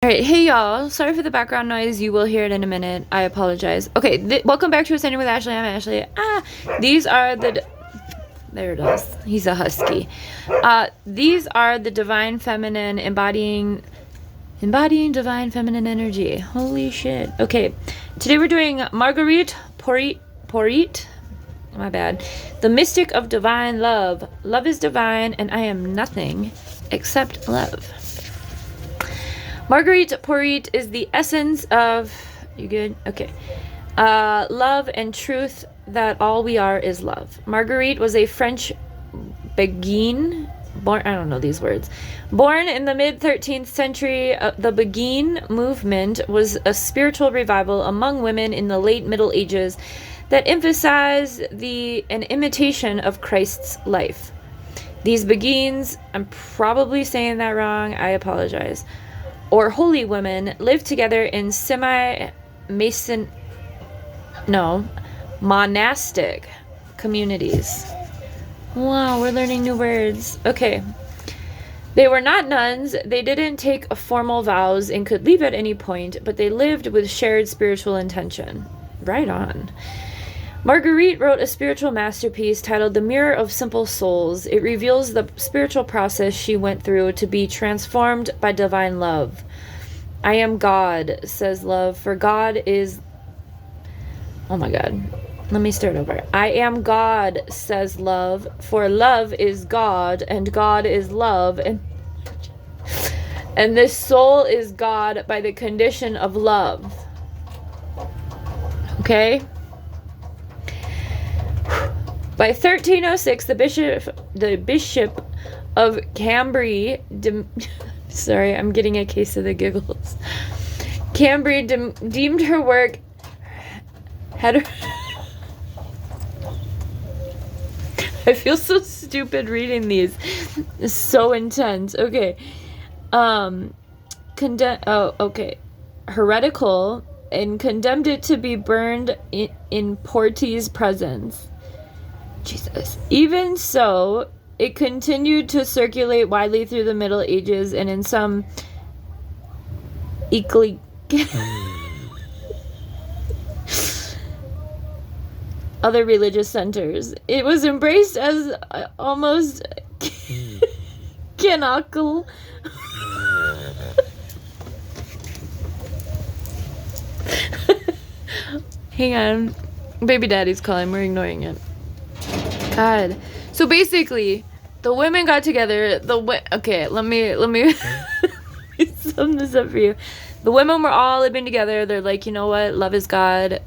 Alright, hey y'all. Sorry for the background noise. You will hear it in a minute. I apologize. Okay, welcome back to Ascending with Ashley. I'm Ashley. These are the... There it is. He's a husky. These are the divine feminine embodying divine feminine energy. Holy shit. Okay, today we're doing Marguerite, Porete. My bad. The mystic of divine love. Love is divine, and I am nothing except love. Marguerite Porete is the essence of... You good? Okay. Love and truth, that all we are is love. Marguerite was a French Beguine, born... I don't know these words. Born in the mid-13th century, the Beguine movement was a spiritual revival among women in the late Middle Ages that emphasized an imitation of Christ's life. These Beguines, I'm probably saying that wrong, I apologize, or holy women, lived together in monastic communities. Wow, we're learning new words. Okay. They were not nuns, they didn't take formal vows and could leave at any point, but they lived with shared spiritual intention. Right on. Marguerite wrote a spiritual masterpiece titled The Mirror of Simple Souls. It reveals the spiritual process she went through to be transformed by divine love. I am God, says love, for God is... Oh my God. Let me start over. I am God, says love, for love is God, and God is love, and this soul is God by the condition of love. Okay? By 1306, the bishop of Cambrai, sorry, I'm getting a case of the giggles. Cambrai deemed her work I feel so stupid reading these. It's so intense. Okay. Heretical, and condemned it to be burned in Porete's presence. Jesus. Even so, it continued to circulate widely through the Middle Ages and in some other religious centers. It was embraced as almost canonical. Hang on. Baby daddy's calling. We're ignoring it. God. So basically, the women got together. Okay, let me sum this up for you. The women were all living together. They're like, you know what? Love is God.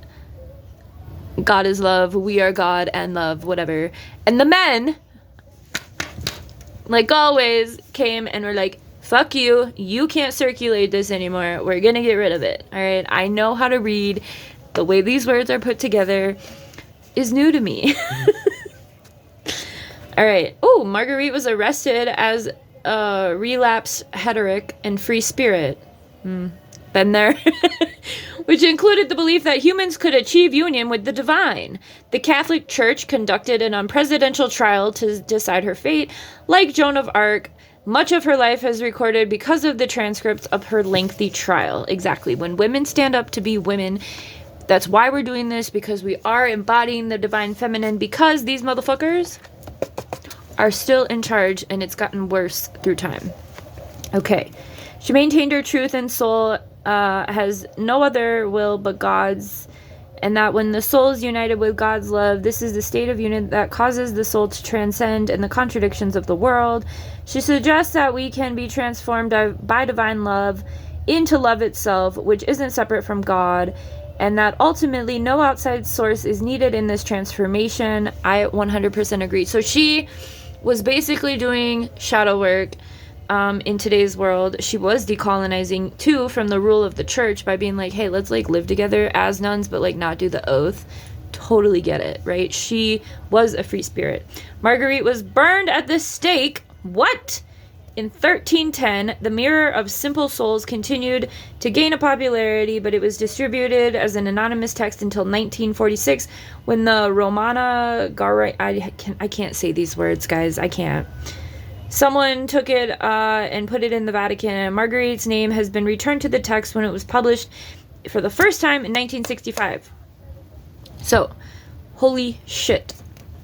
God is love. We are God and love. Whatever. And the men, like always, came and were like, fuck you. You can't circulate this anymore. We're gonna get rid of it. All right. I know how to read. The way these words are put together is new to me. All right. Oh, Marguerite was arrested as a relapsed heretic and free spirit. Been there. Which included the belief that humans could achieve union with the divine. The Catholic Church conducted an unprecedented trial to decide her fate. Like Joan of Arc, much of her life is recorded because of the transcripts of her lengthy trial. Exactly. When women stand up to be women, that's why we're doing this, because we are embodying the divine feminine, because these motherfuckers are still in charge, and it's gotten worse through time. Okay. She maintained her truth and soul has no other will but God's, and that when the soul is united with God's love, this is the state of union that causes the soul to transcend in the contradictions of the world. She suggests that we can be transformed by divine love into love itself, which isn't separate from God, and that ultimately no outside source is needed in this transformation. I 100% agree. So she was basically doing shadow work in today's world. She was decolonizing too from the rule of the church by being like, hey, let's like live together as nuns, but like not do the oath. Totally get it, right? She was a free spirit. Marguerite was burned at the stake. What? In 1310, the Mirror of Simple Souls continued to gain a popularity, but it was distributed as an anonymous text until 1946, when the Romana I can't say these words, guys. I can't. Someone took it and put it in the Vatican, and Marguerite's name has been returned to the text when it was published for the first time in 1965. So, holy shit.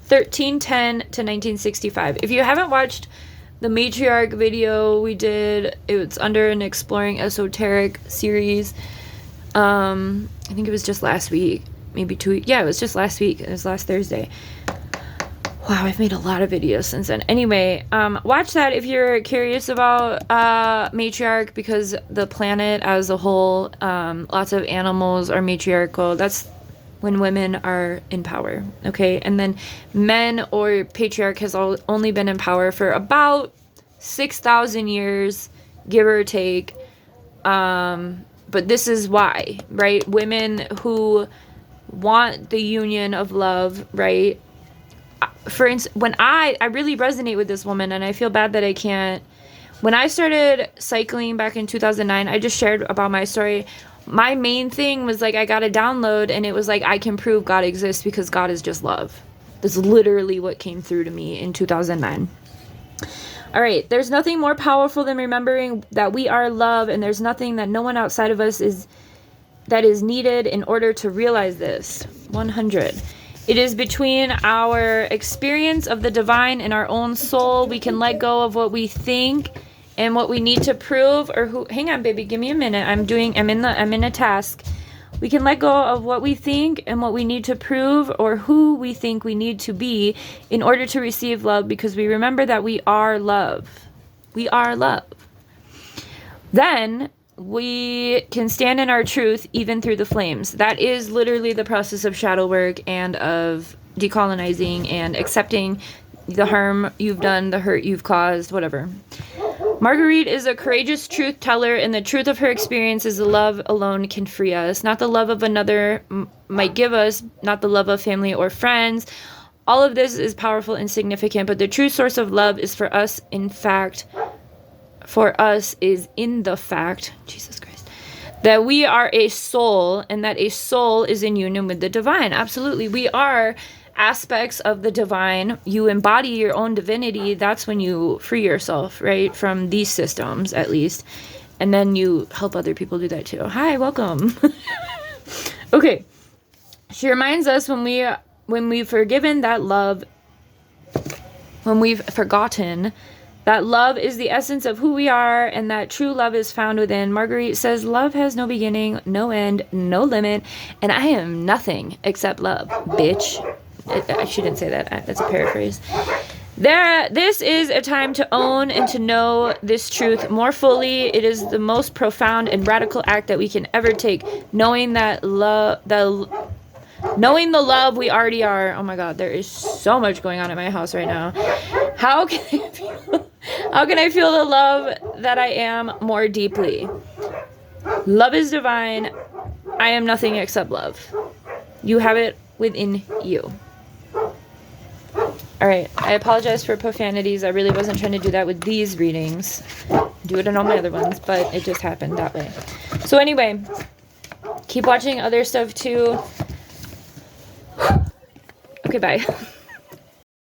1310 to 1965. If you haven't watched the matriarch video we did, it's under an Exploring Esoteric series. I think it was just last week. Maybe 2 weeks. Yeah, it was just last week. It was last Thursday. Wow, I've made a lot of videos since then. Anyway, watch that if you're curious about matriarch, because the planet as a whole, lots of animals are matriarchal. That's when women are in power, okay? And then men or patriarch has only been in power for about 6,000 years, give or take. But this is why, right? Women who want the union of love, right? For instance, when I really resonate with this woman, and I feel bad that I can't. When I started cycling back in 2009, I just shared about my story. My main thing was like, I got a download, and it was like, I can prove God exists because God is just love. That's literally what came through to me in 2009. All right, there's nothing more powerful than remembering that we are love, and there's nothing that no one outside of us is needed in order to realize this. 100. It is between our experience of the divine and our own soul. We can let go of what we think and what we need to prove, or who. Hang on, baby, give me a minute. I'm in a task. We can let go of what we think and what we need to prove, or who we think we need to be in order to receive love, because we remember that we are love. We are love. Then we can stand in our truth even through the flames. That is literally the process of shadow work and of decolonizing and accepting the harm you've done, the hurt you've caused, whatever. Marguerite is a courageous truth teller, and the truth of her experience is the love alone can free us. Not the love of another might give us, not the love of family or friends. All of this is powerful and significant, but the true source of love is for us, in fact, Jesus Christ, that we are a soul, and that a soul is in union with the divine. Absolutely. We are aspects of the divine. You embody your own divinity. That's when you free yourself, right? From these systems, at least. And then you help other people do that too. Hi, welcome. Okay. She reminds us when we've forgiven that love, when we've forgotten that love is the essence of who we are, and that true love is found within. Marguerite says, love has no beginning, no end, no limit, and I am nothing except love, bitch. She didn't say that. That's a paraphrase. This is a time to own and to know this truth more fully. It is the most profound and radical act that we can ever take, knowing that knowing the love we already are. Oh my God, there is so much going on at my house right now. How can I feel the love that I am more deeply? Love is divine. I am nothing except love. You have it within you. All right, I apologize for profanities. I really wasn't trying to do that with these readings. Do it in all my other ones, but it just happened that way. So anyway, keep watching other stuff too. Okay, bye.